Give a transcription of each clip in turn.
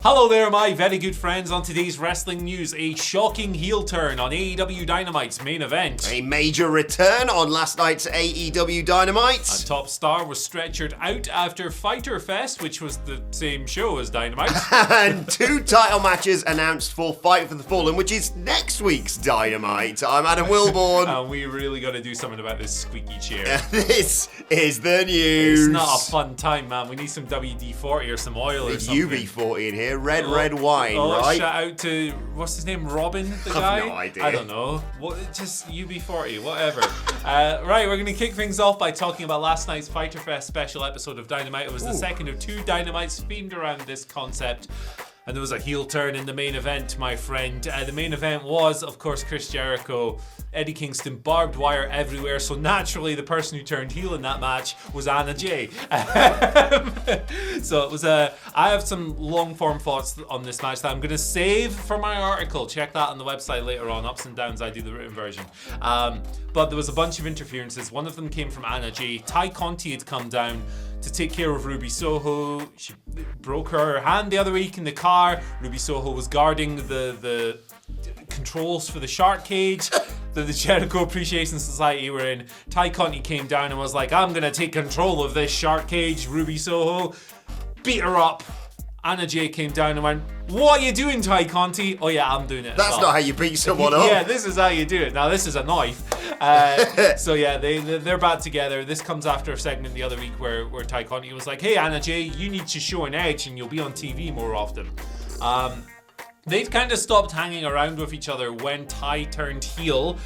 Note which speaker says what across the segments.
Speaker 1: Hello there, my very good friends. On today's wrestling news, a shocking heel turn on AEW Dynamite's main event.
Speaker 2: A major return on last night's AEW Dynamite.
Speaker 1: A top star was stretchered out after Fyter Fest, which was the same show as Dynamite.
Speaker 2: And 2 title matches announced for Fight for the Fallen, which is next week's Dynamite. I'm Adam Wilborn.
Speaker 1: And we really got to do something about this squeaky chair.
Speaker 2: This is the news.
Speaker 1: It's not a fun time, man. We need some WD-40 or some oil or something.
Speaker 2: UB40 in here. Red wine, right?
Speaker 1: Shout out to, what's his name, Robin, the guy?
Speaker 2: I have no idea.
Speaker 1: I don't know. Just UB40, whatever. Right, we're going to kick things off by talking about last night's Fyter Fest special episode of Dynamite. It was the second of 2 Dynamites themed around this concept. And there was a heel turn in the main event, my friend. The main event was, of course, Chris Jericho, Eddie Kingston, barbed wire everywhere. So naturally, the person who turned heel in that match was Anna Jay. So it was I have some long-form thoughts on this match that I'm going to save for my article. Check that on the website later on. Ups and Downs, I do the written version. But there was a bunch of interferences. One of them came from Anna Jay. Ty Conti had come down to take care of Ruby Soho. She broke her hand the other week in the car. Ruby Soho was guarding the controls for the shark cage that the Jericho Appreciation Society were in. Ty Conti came down and was like, I'm going to take control of this shark cage, Ruby Soho. Beat her up. Anna Jay came down and went, what are you doing, Ty Conti? Oh yeah, I'm doing it.
Speaker 2: That's not how you beat someone up.
Speaker 1: Yeah, this is how you do it. Now this is a knife. So yeah, they're back together. This comes after a segment the other week where Ty Conti was like, hey Anna Jay, you need to show an edge and you'll be on TV more often. They'd kind of stopped hanging around with each other when Ty turned heel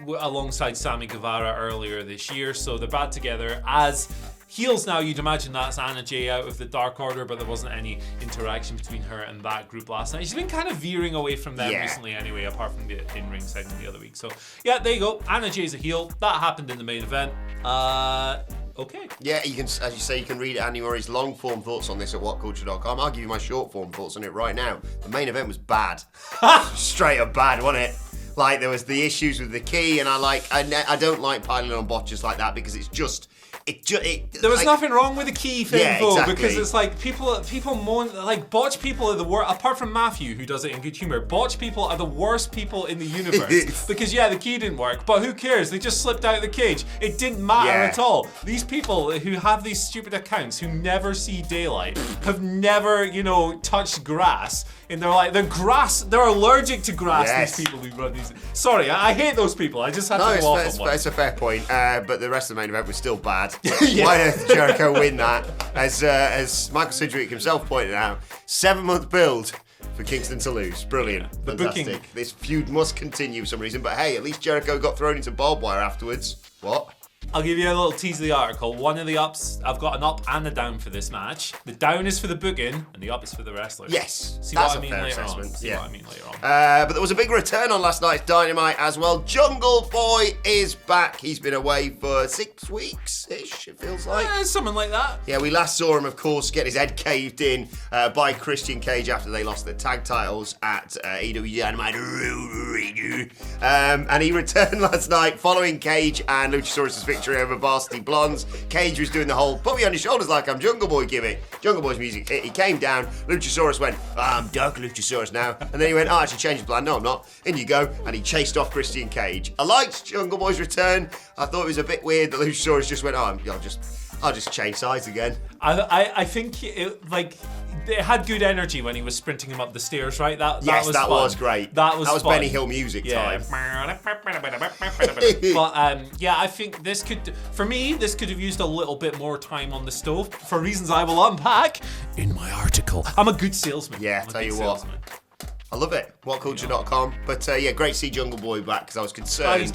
Speaker 1: alongside Sammy Guevara earlier this year. So they're back together as heels now. You'd imagine that's Anna Jay out of the Dark Order, but there wasn't any interaction between her and that group last night. She's been kind of veering away from them recently anyway, apart from the in-ring segment the other week. So yeah, there you go. Anna Jay's a heel. That happened in the main event. Okay.
Speaker 2: Yeah, you can, as you say, you can read Andy Murray's long-form thoughts on this at WhatCulture.com. I'll give you my short-form thoughts on it right now. The main event was bad. Straight up bad, wasn't it? Like, there was the issues with the key, and I don't like piling on botches like that because it's just...
Speaker 1: There was nothing wrong with the key thing, though,
Speaker 2: exactly.
Speaker 1: Because it's like people moan, like botch people are the worst. Apart from Matthew, who does it in good humor, botch people are the worst people in the universe. Because the key didn't work, but who cares? They just slipped out of the cage. It didn't matter at all. These people who have these stupid accounts, who never see daylight, have never, touched grass. And they're allergic to grass. Yes. These people who run these. Sorry, I hate those people. I just have to go off on one.
Speaker 2: It's a fair point, but the rest of the main event was still bad. Why did Jericho win that? As Michael Sidgwick himself pointed out, 7-month build for Kingston to lose. Brilliant.
Speaker 1: Yeah.
Speaker 2: Fantastic. This feud must continue for some reason, but hey, at least Jericho got thrown into barbed wire afterwards. What?
Speaker 1: I'll give you a little tease of the article. One of the ups, I've got an up and a down for this match. The down is for the booking, and the up is for the wrestlers.
Speaker 2: Yes,
Speaker 1: See
Speaker 2: that's
Speaker 1: what I
Speaker 2: a
Speaker 1: mean
Speaker 2: fair
Speaker 1: later
Speaker 2: assessment.
Speaker 1: on. See what I mean later on.
Speaker 2: But there was a big return on last night's Dynamite as well. Jungle Boy is back. He's been away for 6 weeks-ish, it feels like.
Speaker 1: Something like that.
Speaker 2: Yeah, we last saw him, of course, get his head caved in by Christian Cage after they lost their tag titles at AEW Dynamite. And he returned last night following Cage and Luchasaurus' victory over Varsity Blondes. Cage was doing the whole put me on your shoulders like I'm Jungle Boy gimmick. Jungle Boy's music hit. He came down. Luchasaurus went, I'm Dark Luchasaurus now. And then he went, actually changed the plan. No, I'm not. In you go. And he chased off Christian Cage. I liked Jungle Boy's return. I thought it was a bit weird that Luchasaurus just went, I'll just change sides again.
Speaker 1: I think it had good energy when he was sprinting him up the stairs, right? That was
Speaker 2: great.
Speaker 1: That was
Speaker 2: Benny Hill music time.
Speaker 1: But I think this could have used a little bit more time on the stove for reasons I will unpack in my article. I'm a good salesman.
Speaker 2: Yeah, tell you what. I love it. WhatCulture.com. But great to see Jungle Boy back because I was concerned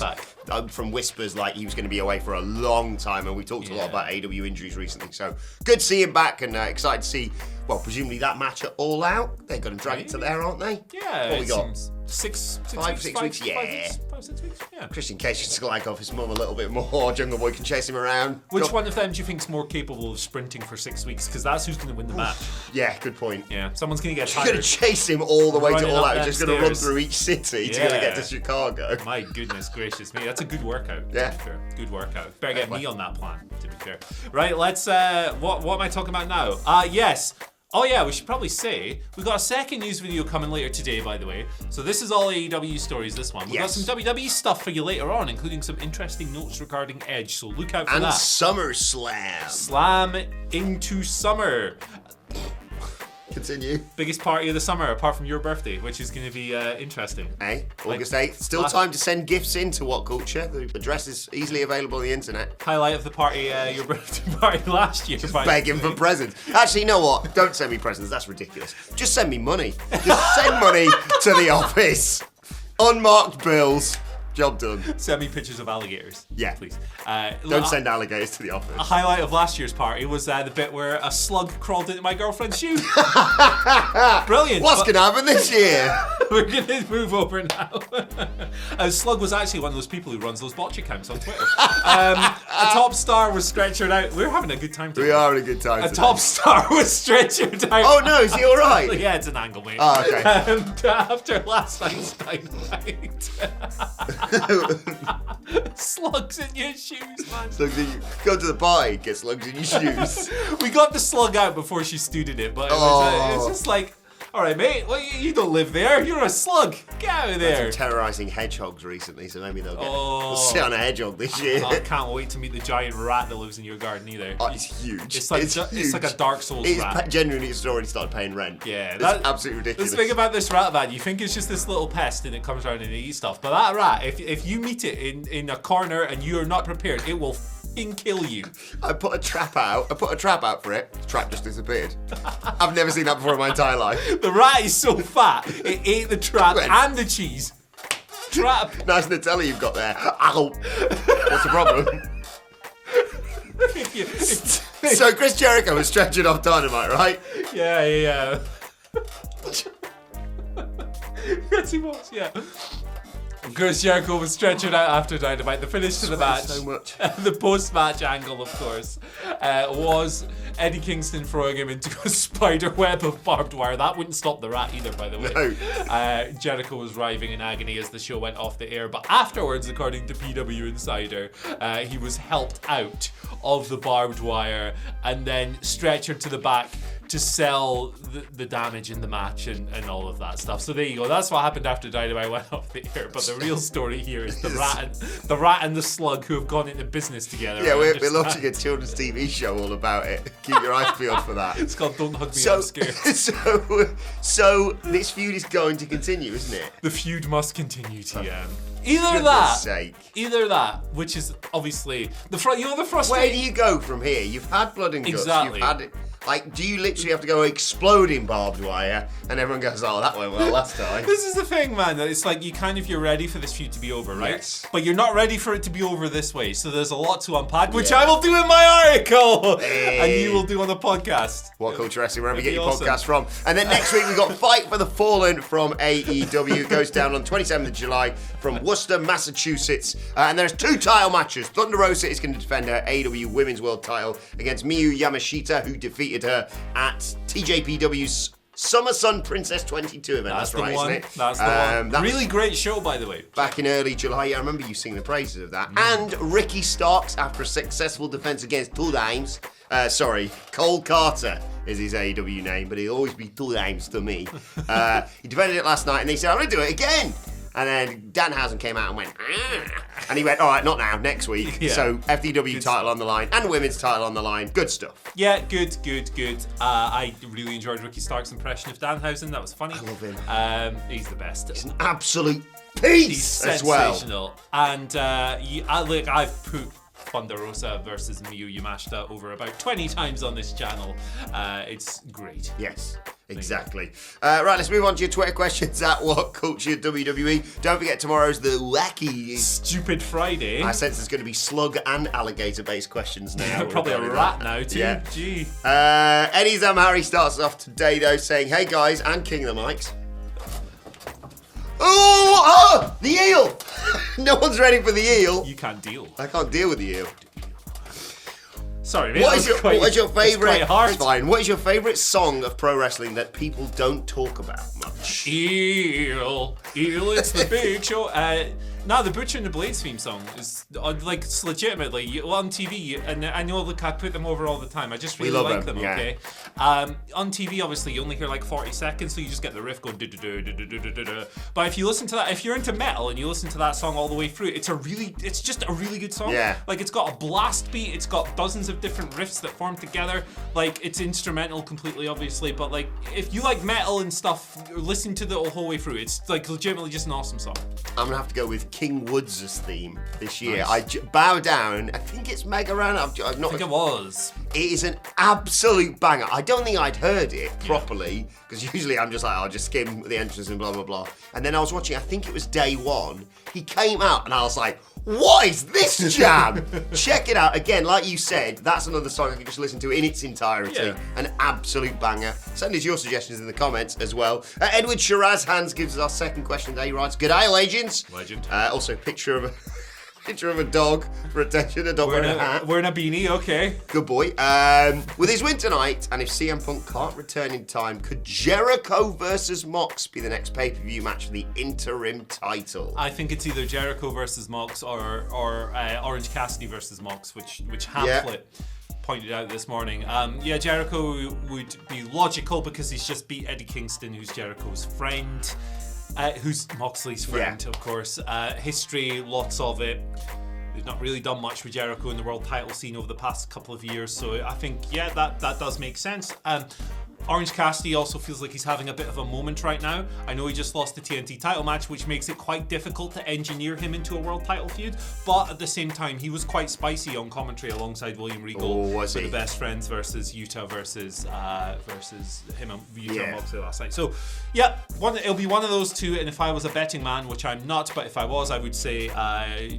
Speaker 2: from whispers like he was going to be away for a long time, and we talked a lot about AEW injuries recently. So good to see him back, and excited to see, well, presumably that match at All Out. They're going to drag it to there, aren't they?
Speaker 1: Yeah.
Speaker 2: What we got?
Speaker 1: 6 weeks?
Speaker 2: Yeah.
Speaker 1: 5, 6 weeks? Yeah.
Speaker 2: Christian Cage can slag off his mum a little bit more. Jungle Boy can chase him around.
Speaker 1: Which one of them do you think is more capable of sprinting for 6 weeks? Because that's who's going to win the match.
Speaker 2: Yeah, good point.
Speaker 1: Yeah, someone's going to get tired.
Speaker 2: He's going to chase him all the way to All Out. He's just going to run through each city to get to Chicago.
Speaker 1: My goodness gracious me. That's a good workout,
Speaker 2: to
Speaker 1: be fair. Good workout. Better get me on that plan, to be fair. Right, let's... what am I talking about now? Yes. Oh yeah, we should probably say we got a second news video coming later today, by the way. So this is all AEW stories, this one. We got some WWE stuff for you later on, including some interesting notes regarding Edge, so look out for that.
Speaker 2: And SummerSlam.
Speaker 1: Slam into summer.
Speaker 2: Continue.
Speaker 1: Biggest party of the summer, apart from your birthday, which is going to be interesting.
Speaker 2: Hey, August 8th. Still time to send gifts in to WhatCulture. The address is easily available on the internet.
Speaker 1: Highlight of the party, your birthday party last year.
Speaker 2: Begging for presents. Actually, you know what? Don't send me presents. That's ridiculous. Just send me money. Just send money to the office. Unmarked bills. Job done.
Speaker 1: Send me pictures of alligators.
Speaker 2: Yeah.
Speaker 1: Please.
Speaker 2: Don't send alligators to the office.
Speaker 1: A highlight of last year's party was the bit where a slug crawled into my girlfriend's shoe. Brilliant.
Speaker 2: What's going to happen this year?
Speaker 1: We're going to move over now. Slug was actually one of those people who runs those botch accounts on Twitter. A top star was Stretchered out. We're having a good time today.
Speaker 2: We are having a good time today.
Speaker 1: Top star was Stretchered out.
Speaker 2: Oh no, is he alright?
Speaker 1: Yeah, it's an angle, mate.
Speaker 2: Oh, okay.
Speaker 1: After last night's Dynamite. Slugs in your shoes, man.
Speaker 2: Slugs in go to the party, get slugs in your shoes.
Speaker 1: We got the slug out before she stood in it, but it was just like, all right, mate, well, you don't live there. You're a slug. Get out of there.
Speaker 2: Terrorising hedgehogs recently, so maybe they'll sit on a hedgehog this year.
Speaker 1: I can't wait to meet the giant rat that lives in your garden either.
Speaker 2: Oh, it's huge.
Speaker 1: It's like a Dark Souls rat.
Speaker 2: Genuinely, it's already started paying rent.
Speaker 1: Yeah,
Speaker 2: that's absolutely ridiculous.
Speaker 1: The thing about this rat, man, you think it's just this little pest and it comes around and it eats stuff, but that rat, if you meet it in a corner and you are not prepared, it will kill you.
Speaker 2: I put a trap out for it. The trap just disappeared. I've never seen that before in my entire life.
Speaker 1: The rat is so fat, it ate the trap and the cheese. Trap.
Speaker 2: Nice Nutella you've got there. Ow. What's the problem? So Chris Jericho was stretching off Dynamite, right?
Speaker 1: Yeah. Yes, he was, yeah. Chris Jericho was stretching out after Dynamite. The finish to the match,
Speaker 2: so much.
Speaker 1: The post-match angle, of course, was Eddie Kingston throwing him into a spider web of barbed wire. That wouldn't stop the rat either, by the way.
Speaker 2: No.
Speaker 1: Jericho was writhing in agony as the show went off the air, but afterwards, according to PW Insider, he was helped out of the barbed wire and then stretchered to the back to sell the damage in the match and all of that stuff. So there you go. That's what happened after Dynamite went off the air. But the real story here is the rat and the slug who have gone into business together.
Speaker 2: Yeah, we're launching a children's TV show all about it. Keep your eyes peeled for that.
Speaker 1: It's called Don't Hug Me, I'm Scared.
Speaker 2: So this feud is going to continue, isn't it?
Speaker 1: The feud must continue, TM. Either that, which is obviously the frustrating.
Speaker 2: Where do you go from here? You've had blood and guts.
Speaker 1: Exactly.
Speaker 2: You've had it. Like, do you literally have to go exploding barbed wire and everyone goes, oh, that went well last time?
Speaker 1: This is the thing, man. It's like you're ready for this feud to be over, right?
Speaker 2: Yes.
Speaker 1: But you're not ready for it to be over this way. So there's a lot to unpack, which I will do in my article.
Speaker 2: Hey.
Speaker 1: And you will do on the podcast.
Speaker 2: WhatCulture Wrestling, wherever you get your podcast from. And then next week we've got Fight for the Fallen from AEW. It goes down on 27th of July from Worcester, Massachusetts. And there's 2 title matches. Thunder Rosa is going to defend her AEW Women's World title against Miyu Yamashita, who defeated her at TJPW's Summer Sun Princess 22 event. That's right, isn't it?
Speaker 1: That's the one. Really great show, by the way.
Speaker 2: Back in early July. Yeah, I remember you singing the praises of that. And Ricky Starks, after a successful defense against Cole Carter is his AEW name, but he'll always be Two Dimes to me. He defended it last night, and they said, I'm going to do it again. And then Danhausen came out and went, and he went, all right, not now, next week. Yeah. So FTW title on the line and women's title on the line. Good stuff.
Speaker 1: Yeah, good. I really enjoyed Ricky Stark's impression of Danhausen. That was funny.
Speaker 2: I love him.
Speaker 1: He's the best.
Speaker 2: He's an absolute piece.
Speaker 1: He's sensational. And I've put Thunder Rosa versus Miyu Yamashita over about 20 times on this channel. It's great.
Speaker 2: Yes. Exactly. Right, let's move on to your Twitter questions at WhatCulture WWE. Don't forget, tomorrow's the wacky
Speaker 1: Stupid Friday.
Speaker 2: I sense there's going to be slug and alligator-based questions now.
Speaker 1: Probably a rat now too.
Speaker 2: Yeah.
Speaker 1: Gee.
Speaker 2: Eddie Zamhari starts off today though saying, "Hey guys," and King of the Mics. Oh, the eel! No one's ready for the eel.
Speaker 1: You can't deal.
Speaker 2: I can't deal with the eel.
Speaker 1: Sorry, mate.
Speaker 2: What is your favourite?
Speaker 1: It's
Speaker 2: fine. What is your favourite song of pro wrestling that people don't talk about much?
Speaker 1: Eel, it's the big show. No, the Butcher and the Blades theme song is like it's legitimately on TV, and I know I put them over all the time. I just really like them. Okay, on TV obviously you only hear like 40 seconds, so you just get the riff going. But if you listen to that, if you're into metal and you listen to that song all the way through, it's just a really good song.
Speaker 2: Yeah.
Speaker 1: Like it's got a blast beat, it's got dozens of different riffs that form together. Like it's instrumental completely, obviously, but like if you like metal and stuff, listen to the whole way through. It's like legitimately just an awesome song.
Speaker 2: I'm gonna have to go with King Woods' theme this year.
Speaker 1: Nice.
Speaker 2: I bow down. I think it's Mega Ran.
Speaker 1: I think it was.
Speaker 2: It is an absolute banger. I don't think I'd heard it properly because usually I'm just like, I'll just skim the entrance and blah blah blah. And then I was watching. I think it was day one. He came out and I was like, what is this jam? Check it out. Again, like you said, that's another song I can just listen to in its entirety. Yeah. An absolute banger. Send us your suggestions in the comments as well. Edward Shiraz Hands gives us our second question today. He writes, "G'day, legends."
Speaker 1: Legend.
Speaker 2: Also, a picture of a dog for attention. A dog wearing a hat.
Speaker 1: Wearing a beanie, okay.
Speaker 2: Good boy. With his win tonight, and if CM Punk can't return in time, could Jericho versus Mox be the next pay-per-view match for the interim title?
Speaker 1: I think it's either Jericho versus Mox or Orange Cassidy versus Mox, which Hamflet pointed out this morning. Jericho would be logical because he's just beat Eddie Kingston, who's Jericho's friend. Who's Moxley's friend, of course. History, lots of it. They've not really done much with Jericho in the world title scene over the past couple of years, so I think, that does make sense. Orange Cassidy also feels like he's having a bit of a moment right now. I know he just lost the TNT title match, which makes it quite difficult to engineer him into a world title feud, but at the same time, he was quite spicy on commentary alongside William Regal for the Best Friends versus Utah versus him and Utah and Moxley last night. So, it'll be one of those two, and if I was a betting man, which I'm not, but if I was, I would say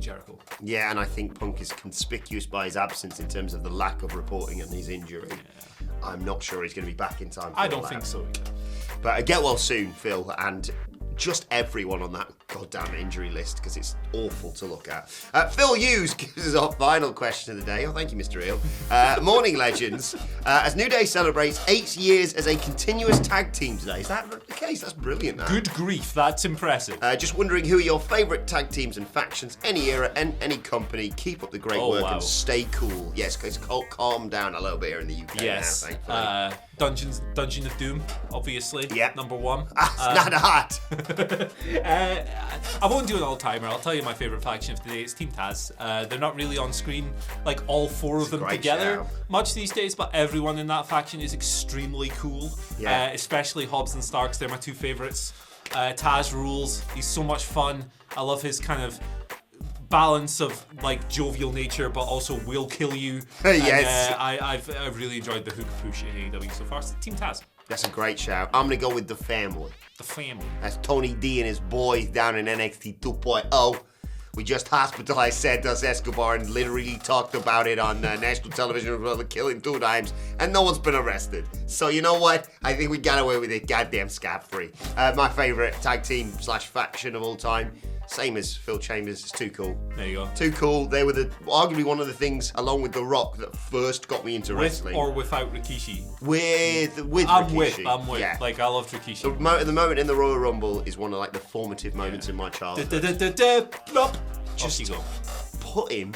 Speaker 1: Jericho.
Speaker 2: Yeah, and I think Punk is conspicuous by his absence in terms of the lack of reporting on his injury. Yeah. I'm not sure he's going to be back in time for
Speaker 1: I don't think so either.
Speaker 2: But get well soon, Phil, and just everyone on that goddamn injury list, because it's awful to look at. Phil Hughes gives us our final question of the day. Oh, thank you, Mr. Eel. Morning, legends. As New Day celebrates 8 years as a continuous tag team today. Is that the case? That's brilliant, that.
Speaker 1: Good grief, that's impressive.
Speaker 2: Just wondering who are your favourite tag teams and factions, any era and any company. Keep up the great work and stay cool. Yes, it's calm down a little bit here in the UK now, thankfully. Dungeon of Doom, obviously. Yeah. Number one. Not hot.
Speaker 1: I won't do an all-timer. I'll tell you my favourite faction of today. It's Team Taz. They're not really on screen, like all four of them together much these days, but everyone in that faction is extremely cool. Yeah. Especially Hobbs and Starks. They're my two favourites. Taz rules. He's so much fun. I love his kind of balance of like jovial nature, but also will kill you.
Speaker 2: Yes.
Speaker 1: I've really enjoyed the hook push in AEW so far. So Team Taz.
Speaker 2: That's a great shout. I'm gonna go with the family.
Speaker 1: The family.
Speaker 2: That's Tony D and his boys down in NXT 2.0. We just hospitalized Santos Escobar and literally talked about it on national television for the killing 2 times, and no one's been arrested. So you know what? I think we got away with it goddamn scot-free. My favorite tag team / faction of all time. Same as Phil Chambers. It's too cool.
Speaker 1: There you go.
Speaker 2: Too cool. They were arguably one of the things, along with The Rock, that first got me into wrestling.
Speaker 1: With or without Rikishi?
Speaker 2: With
Speaker 1: I'm
Speaker 2: Rikishi.
Speaker 1: with. Yeah. Like, I love Rikishi.
Speaker 2: The moment in the Royal Rumble is one of like the formative moments in my childhood. Just
Speaker 1: you go.
Speaker 2: Put him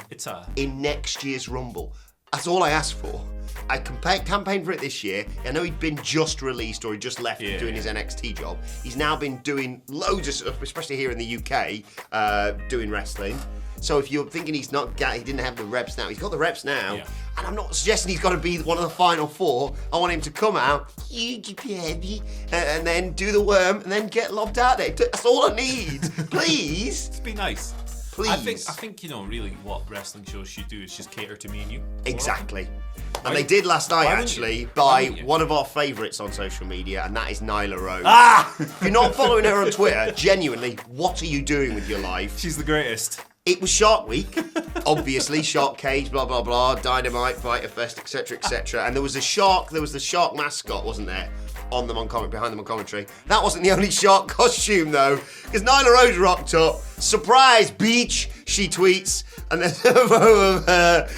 Speaker 2: in next year's Rumble. That's all I asked for. I campaigned for it this year. I know he'd been just released or he just left doing his NXT job. He's now been doing loads of stuff, especially here in the UK, doing wrestling. So if you're thinking he didn't have the reps now, he's got the reps now. Yeah. And I'm not suggesting he's got to be one of the final 4. I want him to come out, huge baby, and then do the worm and then get lobbed out there. That's all I need. Please.
Speaker 1: Just be nice.
Speaker 2: Please.
Speaker 1: I think really what wrestling shows should do is just cater to me and you.
Speaker 2: Exactly. And they did last night, actually, by one of our favourites on social media, and that is Nyla Rose. If you're not following her on Twitter, genuinely, what are you doing with your life?
Speaker 1: She's the greatest.
Speaker 2: It was Shark Week, obviously, Shark Cage, blah, blah, blah, Dynamite, Fyter Fest, etc., etc. And there was the shark mascot, wasn't there? Behind them on commentary. That wasn't the only shark costume though, because Nyla Rose rocked up. Surprise, beach, she tweets, and there's a photo of her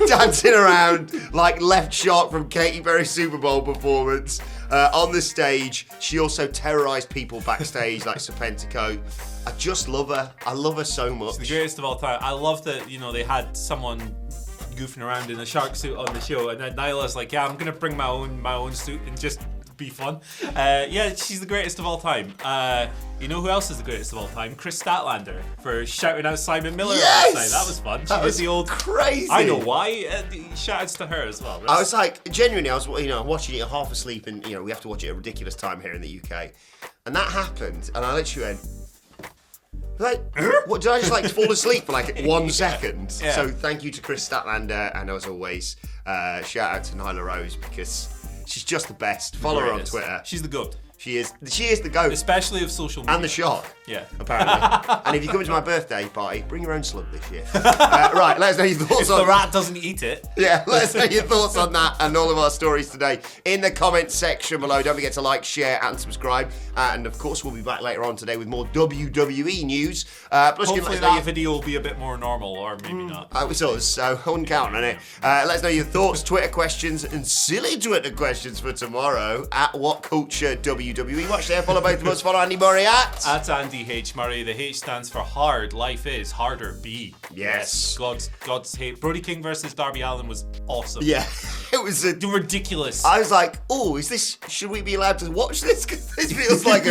Speaker 2: dancing around like Left Shark from Katy Perry's Super Bowl performance. On the stage, she also terrorised people backstage like Serpentico. I just love her. I love her so much.
Speaker 1: She's the greatest of all time. I love that, they had someone goofing around in a shark suit on the show, and then Nyla's like, yeah, I'm gonna bring my own suit and just be fun. Yeah, she's the greatest of all time. You know who else is the greatest of all time? Chris Statlander for shouting out Simon Miller last night. That was fun. She
Speaker 2: That was
Speaker 1: did the old
Speaker 2: crazy.
Speaker 1: I know why. Shoutouts to her as well.
Speaker 2: I was like, genuinely, I was watching it half asleep, and we have to watch it at a ridiculous time here in the UK, and that happened, and I literally went, what, did I just fall asleep for 1 second?
Speaker 1: Yeah.
Speaker 2: So thank you to Chris Statlander, and as always, shout out to Nyla Rose, because she's just the best. Follow her on Twitter.
Speaker 1: She's the GOAT.
Speaker 2: She is the GOAT.
Speaker 1: Especially of social media.
Speaker 2: And the shark.
Speaker 1: Yeah.
Speaker 2: Apparently. And if you come to my birthday party, bring your own slug this year. Right, let us know your thoughts
Speaker 1: If
Speaker 2: on
Speaker 1: the rat doesn't eat it.
Speaker 2: Yeah, let us know your thoughts on that and all of our stories today in the comments section below. Don't forget to like, share, and subscribe. And of course, we'll be back later on today with more WWE news. Plus,
Speaker 1: hopefully that video will be a bit more normal, or maybe not.
Speaker 2: It's us, so I wouldn't count on it. Let us know your thoughts, Twitter questions, and silly Twitter questions for tomorrow at WhatCulture WWE. Watch there, follow both of us, follow Andy Murray at
Speaker 1: Andy H. Murray. The H stands for hard. Life is harder. B.
Speaker 2: Yes.
Speaker 1: God's hate. Brody King versus Darby Allin was awesome.
Speaker 2: Yeah, it was
Speaker 1: ridiculous.
Speaker 2: I was like, should we be allowed to watch this? 'Cause this feels like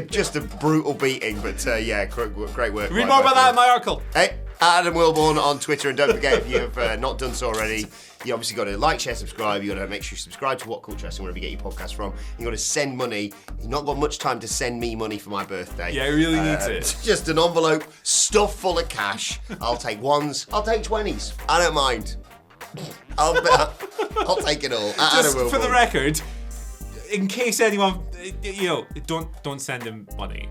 Speaker 2: just a brutal beating, but yeah, great work.
Speaker 1: Read more about that in my article.
Speaker 2: Hey, Adam Wilborn on Twitter, and don't forget, if you have not done so already, you obviously got to like, share, subscribe. You got to make sure you subscribe to WhatCulture Wrestling wherever you get your podcast from. You got to send money. You've not got much time to send me money for my birthday.
Speaker 1: Yeah, he really needs it.
Speaker 2: Just an envelope stuffed full of cash. I'll take ones. I'll take 20s. I don't mind. I'll take it all.
Speaker 1: Just for the record, in case anyone, don't send him money.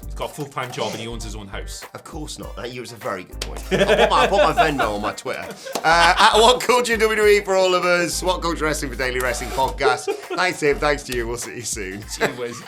Speaker 1: He's got a full-time job and he owns his own house.
Speaker 2: Of course not. That was a very good point. I'll put my Venmo on my Twitter. At WhatCulture WWE for all of us. WhatCulture Wrestling for Daily Wrestling Podcast. Thanks to him. Thanks to you. We'll see you soon.
Speaker 1: Anyways.